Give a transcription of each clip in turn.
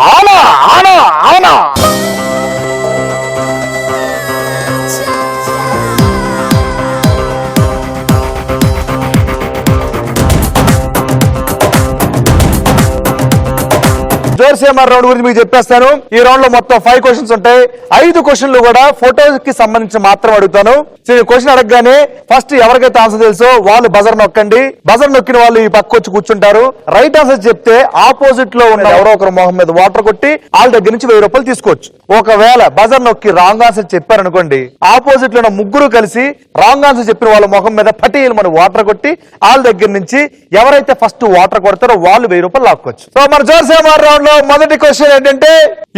అవునా అవునా అవునా జోర్సేమార్ రౌండ్ గురించి మీకు చెప్పేస్తాను. ఈ రౌండ్ లో మొత్తం 5 క్వశ్చన్స్ ఉంటాయి. 5 క్వశ్చన్లు కూడా ఫోటోస్ కి సంబంధించి మాత్రం అడుగుతాను. క్వశ్చన్ అడగగానే ఫస్ట్ ఎవరికైతే ఆన్సర్ తెలుసో వాళ్ళు బజర్ నొక్కండి. బజర్ నొక్కిన వాళ్ళు ఈ పక్క వచ్చి కూర్చుంటారు. రైట్ ఆన్సర్ చెప్తే ఆపోజిట్ లో ఉన్న ఎవరో ఒకరు మొహం మీద వాటర్ కొట్టి వాళ్ళ దగ్గర నుంచి 1000 రూపాయలు తీసుకోవచ్చు. ఒకవేళ బజర్ నొక్కి రాంగ్ ఆన్సర్ చెప్పారనుకోండి, ఆపోజిట్ లో ఉన్న ముగ్గురు కలిసి రాంగ్ ఆన్సర్ చెప్పిన వాళ్ళ మొహం మీద పటీలు మన వాటర్ కొట్టి వాళ్ళ దగ్గర నుంచి ఎవరైతే ఫస్ట్ వాటర్ కొడతారో వాళ్ళు 1000 రూపాయలు లాక్కోవచ్చు. సో మన జోర్సేమార్ రౌండ్ లో మొదటి క్వశ్చన్ ఏంటంటే,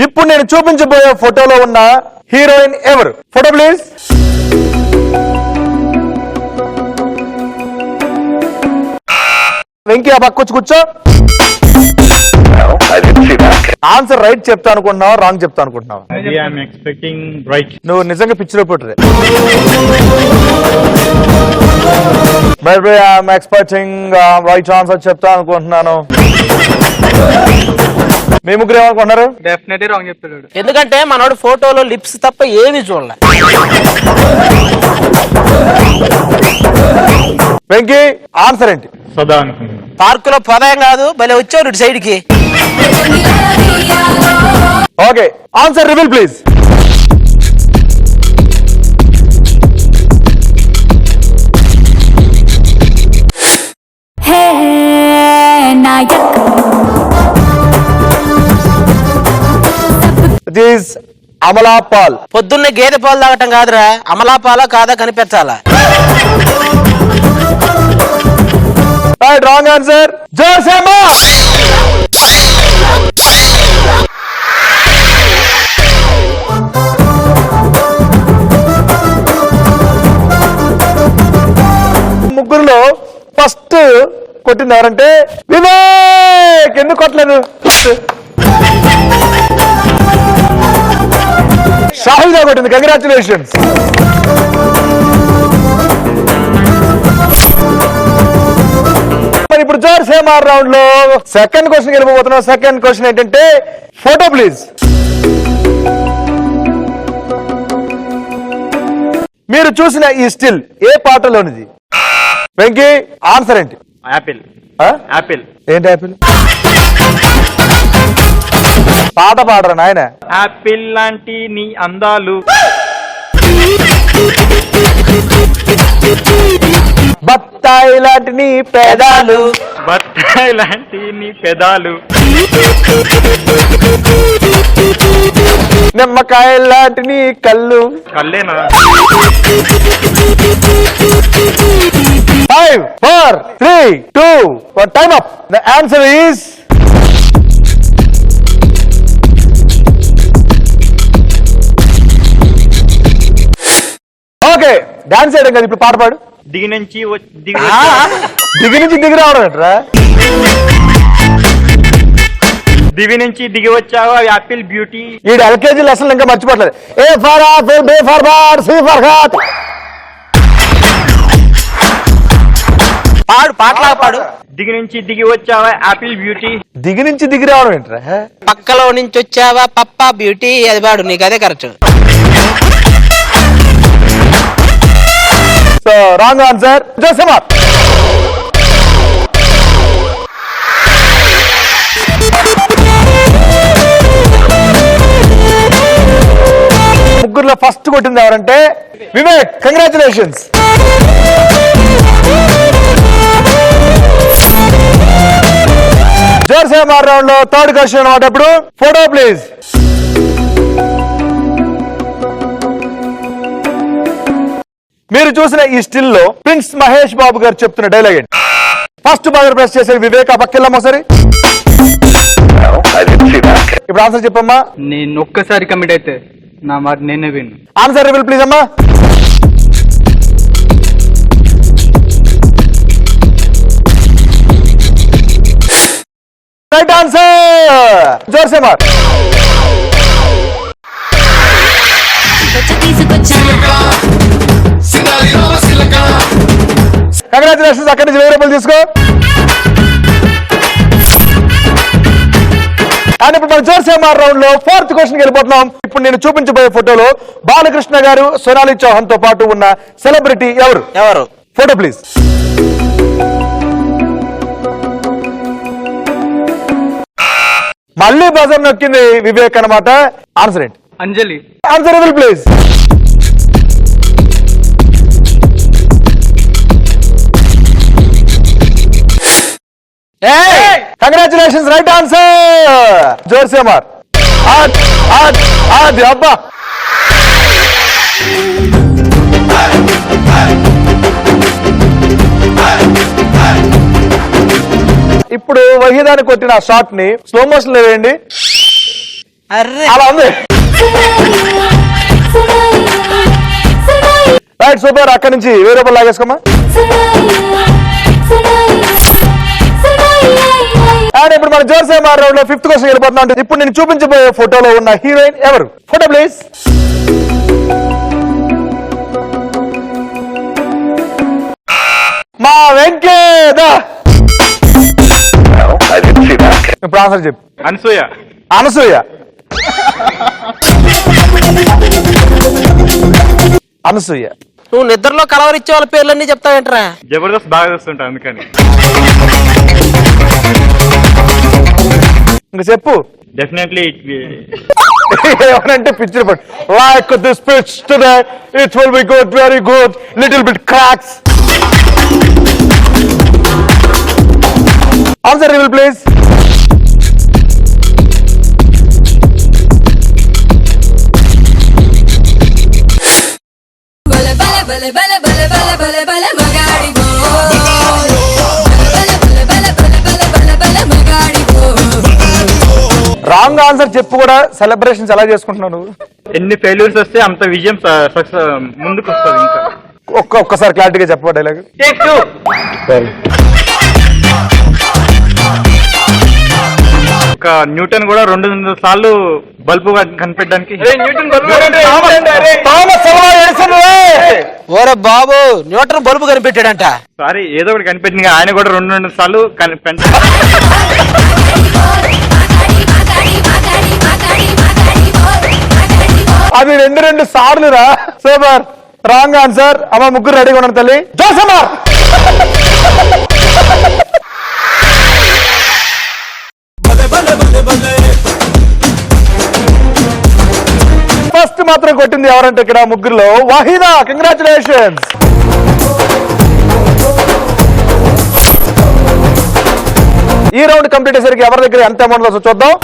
ఇప్పుడు నేను చూపించబోయే ఫోటోలో ఉన్న హీరోయిన్ ఎవరు? Photo please. వెంకీ ఆ పక్క వచ్చి కూర్చో. ఆన్సర్ రైట్ చెప్తా అనుకుంటున్నావా రాంగ్ చెప్తా అనుకుంటున్నావా? నువ్వు నిజంగా పిచ్చిలో పుట్టరే. ఐఎమ్ ఎక్స్పెక్టింగ్ రైట్ ఆన్సర్ చెప్తా అనుకుంటున్నాను. మీ ముగ్గురు ఏమనుకుంటున్నారు? డెఫినెట్లీ రాంగ్ చెప్తాడు. ఎందుకంటే మనోడు ఫోటోలో లిప్స్ తప్ప ఏమీ చూడలే. వెంకీ ఆన్సర్ ఏంటి? సదా అనుకుంటున్నాను. పార్క్ లో పదాయం కాదు, భలే వచ్చావు ఇటు సైడ్ కి. Okay, answer reveal please. It is Amala Paul. పొద్దున్నే గేదె పాలు తాగటం కాదురా, అమలా పాలా కాదా కనిపించాలా. Right, wrong answer. జోర్సేమార్. ముగ్గురులో ఫస్ట్ కొట్టింది ఎవరంటే వివేక్. ఎందుకు కొట్టలేదు? షాహిదా కొట్టింది. కంగ్రాచులేషన్స్. మరి ఇప్పుడు జోర్సేమార్ రౌండ్ లో సెకండ్ క్వశ్చన్ వెళ్ళిపోతున్నాం. సెకండ్ క్వశ్చన్ ఏంటంటే, ఫోటో ప్లీజ్. మీరు చూసిన ఈ స్టిల్ ఏ పాటలోనిది? వెంకీ ఆన్సర్ ఏంటి? యాపిల్. యాపిల్ ఏంటి యాపిల్? పాట పాడరా నాయన. యాపిల్ లాంటి నీ అందాలు, బత్తాయి లాంటి నీ పెదాలు, బత్తాయి లాంటి నీ పెదాలు, నిమ్మకాయ లాంటి నీ కళ్ళు. కల్లేనా? 5 4 3 2 1 time up. The answer is okay. Dance చేయడం కదా, ఇప్పుడు పాట పాడు. దిగి నుంచి దిగి నుంచి దిగి రావడం ఏంట్రా? దివి నుంచి దిగి వచ్చావా యాపిల్ బ్యూటీ. ఈ ఎల్కేజీ లెసన్ ఇంకా మర్చిపోవట్లేదు. A for apple, B for bar, C for hat. పాడు, పాటలాగా పాడు. దిగి నుంచి దిగి వచ్చావా యాపిల్ బ్యూటీ. దిగి నుంచి దిగి రావడం ఏంట్రా? పక్కలో నుంచి వచ్చావా పప్పా బ్యూటీ. అది పాడు, నీకు అదే కరెక్ట్. So wrong answer. జోర్సేమార్. ముగ్గురులో ఫస్ట్ కొట్టింది ఎవరంటే వివేక్. కంగ్రాచులేషన్స్. జోర్సేమార్ రౌండ్ లో థర్డ్ క్వశ్చన్ అన్నమాట. ఇప్పుడు ఫోటో ప్లీజ్. మీరు చూసిన ఈ స్టిల్ లో ప్రిన్స్ మహేష్ బాబు గారు చెప్తున్న డైలాగ్ ఏంటి? ఫస్ట్ బాగా ప్రెస్ చేసే వివేక్. ఆ పక్కెళ్ళమ్మా సరే. ఇప్పుడు ఆన్సర్ చెప్పమ్మా. నేను ఒక్కసారి కమిట్ అయితే నా మాట నేనే విన్. ఆన్సర్ రివీల్ ప్లీజ్ అమ్మా. Right answer. జోర్సేమార్. కంగ్రాచులేషన్స్. అక్కడి నుంచి 1000 రూపాయలు తీసుకో. ఇప్పుడు మనం జోర్సేమార్ రౌండ్ లో 4th క్వశ్చన్ వెళ్ళిపోతున్నాం. ఇప్పుడు నేను చూపించబోయే ఫోటోలో బాలకృష్ణ గారు, సోనాలి చౌహాన్ తో పాటు ఉన్న సెలబ్రిటీ ఎవరు? Photo please. మళ్ళీ బజర్ నొక్కింది వివేక్ అన్నమాట. ఆన్సర్ ఏంటి? Anjali. Answer reveal please. Congratulations, right answer. జోర్సేమార్. అది అబ్బా. ఇప్పుడు వహీదాని కొట్టిన షాట్ ని స్లో మోషన్ లో వేయండి. అలా ఉంది. Right, super. అక్కడి నుంచి 1000 రూపాయలు లాగేసుకోమా. అండ్ ఇప్పుడు మన జోర్సేమార్ రౌండ్ లో 5th క్వశ్చన్ వెళ్ళిపోతున్నాం. ఇప్పుడు నేను చూపించబోయే ఫోటోలో ఉన్న హీరోయిన్ ఎవరు? Photo please. మా వెంకటేదా. ఇప్పుడు ఆన్సర్ చెప్పు. అనసూయ. నువ్వు నిద్రలో కలవరిచ్చే వాళ్ళ పేర్లన్నీ చెప్తావేంట్రా? జబర్దస్త్ బాగా చూస్తుంటా అందుకని. ఇంకా చెప్పు. డెఫినెట్లీ ఎవరంటే picture put like this pitch today it will be good, very good, little bit cracks. Answer reveal please. Wrong answer చెప్పు కూడా సెలబ్రేషన్స్ ఎలా చేసుకుంటున్నావు నువ్వు? ఎన్ని ఫెయిల్యూర్స్ వస్తే అంత విజయం ముందుకు వస్తుంది. ఇంకా ఒక్కసారి క్లారిటీగా చెప్పు డైలాగ్. టేక్ 2. ఒక న్యూటన్ కూడా 200 సార్లు బల్బు కనిపెట్టడానికి. ఓరే బాబు, న్యూటన్ బల్బు కనిపెట్టాడంట. సారీ, ఏదో ఒకటి కనిపెట్టింది. ఆయన కూడా 200 సార్లు అది 2 సార్లు రా. సూపర్. Wrong answer. అమ్మ ముగ్గురు రెడీగా ఉన్నాను తల్లి. జోర్సేమార్. ఫస్ట్ మాత్రం కొట్టింది ఎవరంటే ఇక్కడ ముగ్గురులో వహీదా. కంగ్రాచులేషన్స్. ఈ రౌండ్ కంప్లీట్ అయ్యేసరికి ఎవరి దగ్గర ఎంత అమౌంట్ వస్తుందో చూద్దాం.